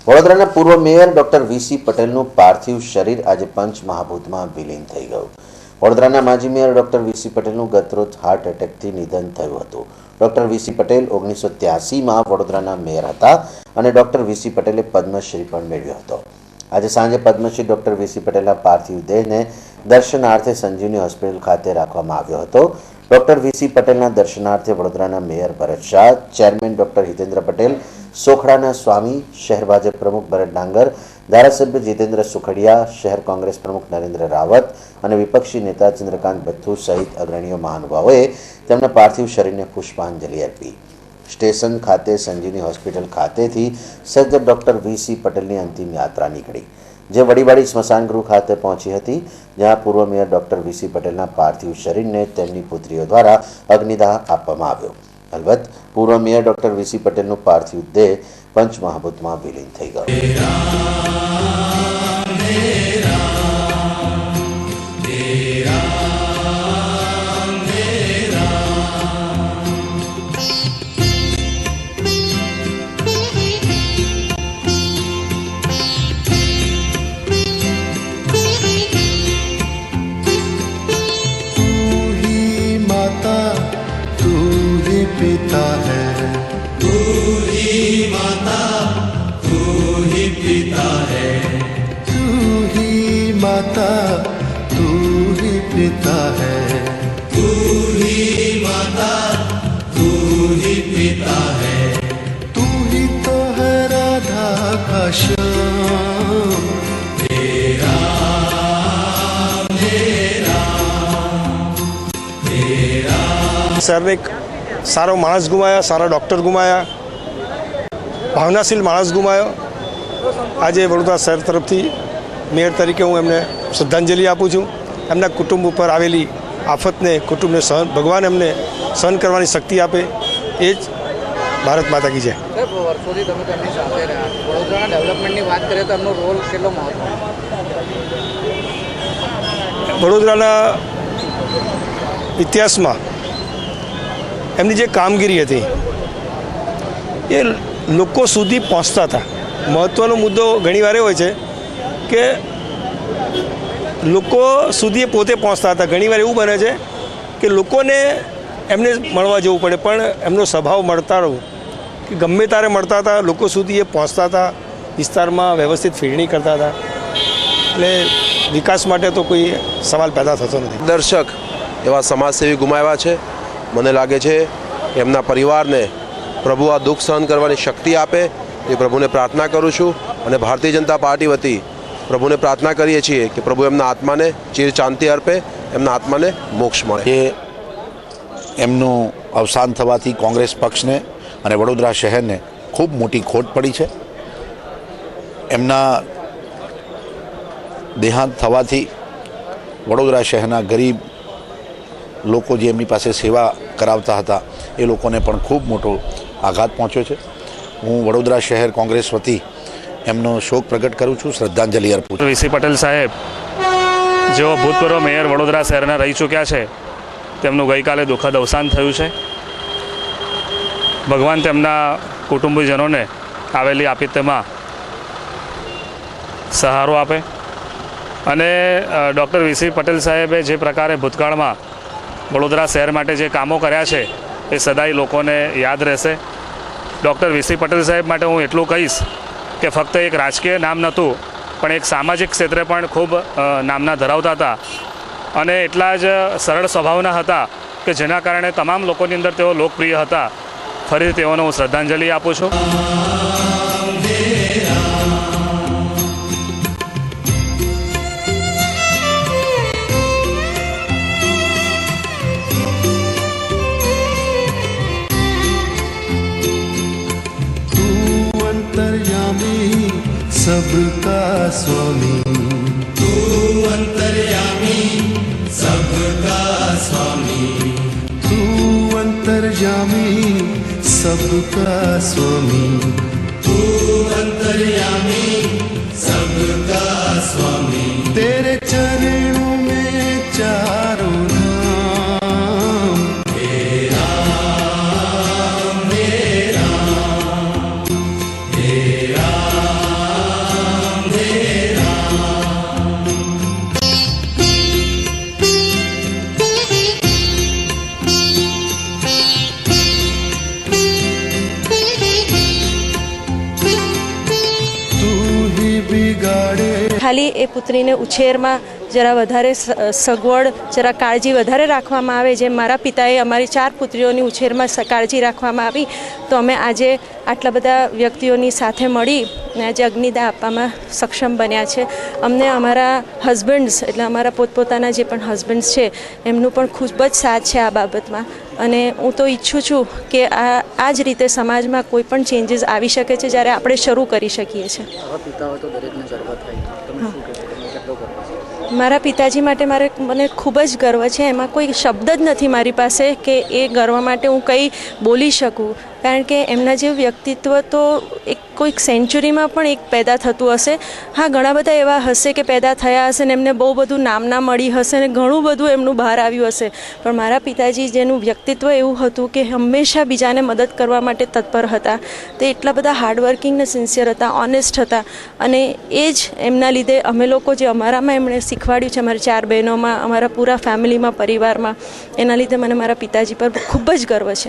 વડોદરાના પૂર્વ mayor doctor VC પટેલનું પાર્થિવ શરીર આજે પંચમહાભૂતમાં વિલીન થઈ ગયું। વડોદરાના માજી મેયર ડોક્ટર વીસી પટેલનું ગતરોજ હાર્ટ એટેકથી નિધન થયું હતું। ડોક્ટર વીસી પટેલ 1983માં વડોદરાના મેયર હતા અને ડોક્ટર વીસી પટેલે પદ્મશ્રી પણ મેળવ્યો હતો। આજે સાંજે પદ્મશ્રી ડોક્ટર વીસી પટેલના પાર્થિવ દેહને દર્શનાર્થે સંજીવની હોસ્પિટલ ખાતે રાખવામાં આવ્યો હતો। ડોક્ટર વીસી પટેલના દર્શનાર્થે વડોદરાના મેયર ભરત શાહ, ચેરમેન ડોક્ટર હિતેન્દ્ર પટેલ, સોખડાના સ્વામી, શહેર ભાજપ પ્રમુખ ભરત ડાંગર, ધારાસભ્ય જીતેન્દ્ર સુખડિયા, શહેર કોંગ્રેસ પ્રમુખ નરેન્દ્ર રાવત અને વિપક્ષી નેતા ચંદ્રકાંત બથ્થુ સહિત અગ્રણીઓ મહાનુભાવોએ તેમના પાર્થિવ શરીરને પુષ્પાંજલિ આપી। સ્ટેશન ખાતે સંજીવની હોસ્પિટલ ખાતેથી સજ્જ ડોક્ટર વીસી પટેલની અંતિમ યાત્રા નીકળી, જે વડીવાડી સ્મશાન ગૃહ ખાતે પહોંચી હતી, જ્યાં પૂર્વ મેયર ડોક્ટર વીસી પટેલના પાર્થિવ શરીરને તેમની પુત્રીઓ દ્વારા અગ્નિદાહ આપવામાં આવ્યો। અલબત્ત પૂર્વ મેયર ડોક્ટર વીસી પટેલનું પાર્થિવ દેહ પંચમહાભૂતમાં વિલીન થઈ ગયો। पिता है तू ही माता, तू ही पिता है, तू ही माता, तू ही पिता है, तू ही माता, तू ही पिता है, तू ही तो है राधा का श्याम, तेरा मेरा तेरा। सर सारो माणस गुमाया, सारा डॉक्टर गुमाया, भावनाशील माणस गुमायो। आज वडोदरा शहर तरफ मेयर तरीके हूँ एमने श्रद्धांजलि आपू छूँ। एमना कुटुंब पर आवेली आफत ने कुटुंब ने सहन भगवान एमने सहन करवानी शक्ति आपे। ए ज भारत माता की जय। वडोदराना इतिहास में एमनी जे कामगीरी थी ये लोको सुधी पहुँचता था। महत्वनो मुद्दो घणी वार होय छे के लोको सुधी पोते पहुँचता था। घणी वार एवुं बने छे कि लोकोने एमने मळवा जवुं पड़े, पण एमनो स्वभाव मळताळो कि गमे त्यारे मळता था, लोको सुधी ए पहुँचता था, विस्तारमां व्यवस्थित फेरणी करता था। एटले विकास माटे तो कोई सवाल पैदा थतो नथी। दर्शक एवा समाजसेवी गुमाव्या छे। મને લાગે છે એમના પરિવારને પ્રભુ આ દુઃખ સહન કરવાની શક્તિ આપે એ પ્રભુને પ્રાર્થના કરું છું અને ભારતીય જનતા પાર્ટી વતી પ્રભુને પ્રાર્થના કરીએ છીએ કે પ્રભુ એમના આત્માને ચિર શાંતિ અર્પે, એમના આત્માને મોક્ષ મળે। એ એમનું અવસાન થવાથી કોંગ્રેસ પક્ષને અને વડોદરા શહેરને ખૂબ મોટી ખોટ પડી છે। એમના દેહાંત થવાથી વડોદરા શહેરના ગરીબ લોકો જે એમની પાસે સેવા કરાવતા હતા એ લોકોને પણ ખૂબ મોટો આઘાત પહોંચ્યો છે। હું વડોદરા શહેર કોંગ્રેસ વતી એમનો શોક પ્રગટ કરું છું, શ્રદ્ધાંજલિ અર્પું છું। વીસી પટેલ સાહેબ જેઓ ભૂતપૂર્વ મેયર વડોદરા શહેરના રહી ચૂક્યા છે, તેમનું ગઈકાલે દુઃખદ અવસાન થયું છે। ભગવાન તેમના કુટુંબીજનોને આવેલી આપત્તિમાં સહારો આપે અને ડૉક્ટર વીસી પટેલ સાહેબે જે પ્રકારે ભૂતકાળમાં વડોદરા શહેર માટે જે કામો કર્યા છે એ સદાય લોકોને યાદ રહેશે। ડૉક્ટર વીસી પટેલ સાહેબ માટે હું એટલું કહીશ કે ફક્ત એક રાજકીય નામ નહોતું, પણ એક સામાજિક ક્ષેત્રે પણ ખૂબ નામના ધરાવતા હતા અને એટલા જ સરળ સ્વભાવના હતા કે જેના કારણે તમામ લોકોની અંદર તેઓ લોકપ્રિય હતા। ફરી તેઓને હું શ્રદ્ધાંજલિ આપું છું। सबका स्वामी, तू अंतर्यामी, सबका स्वामी, तू अंतर्यामी, सबका स्वामी, तू अंतर्यामी, सबका स्वामी, तेरे चरणों में चारों धाम, तेरा मेरा तेरा बिगाड़े ખાલી એ પુત્રીને ઉછેરમાં જરા વધારે સગવડ જરા કાળજી વધારે રાખવામાં આવે, જેમ મારા પિતાએ અમારી 4 પુત્રીઓની ઉછેરમાં કાળજી રાખવામાં આવી, તો અમે આજે આટલા બધા વ્યક્તિઓની સાથે મળી ને આજે અગ્નિદાહ આપવામાં સક્ષમ બન્યા છે. અમને અમારા હસબન્ડ્સ એટલે અમારા પોતપોતાના જે પણ હસબન્ડ્સ છે એમનું પણ ખૂબ જ સાથ છે આ બાબતમાં, અને હું તો ઈચ્છું છું કે આ જ રીતે સમાજમાં કોઈ પણ ચેન્જીસ આવી શકે છે જ્યારે આપણે શરૂ કરી શકીએ છીએ. મારા પિતાજી માટે મને ખૂબ જ ગર્વ છે. એમાં કોઈ શબ્દ જ નથી મારી પાસે કે એ ગર્વ માટે હું કંઈ બોલી શકું, કારણ કે એમના જેવું વ્યક્તિત્વ તો કોઈક સેન્ચુરીમાં પણ એક પેદા થતું હશે. હા, ઘણા બધા એવા હશે કે પેદા થયા હશે ને એમને બહુ બધું નામના મળી હશે ને ઘણું બધું એમનું બહાર આવ્યું હશે, પણ મારા પિતાજી જેનું વ્યક્તિત્વ એવું હતું કે હંમેશા બીજાને મદદ કરવા માટે તત્પર હતા. તે એટલા બધા હાર્ડવર્કિંગ ને સિન્સિયર હતા, ઓનેસ્ટ હતા, અને એ જ એમના લીધે અમે લોકો જે અમારામાં એમણે શીખવાડ્યું છે, અમારી 4 બહેનોમાં, અમારા પૂરા ફેમિલીમાં, પરિવારમાં, એના લીધે મને મારા પિતાજી પર ખૂબ જ ગર્વ છે.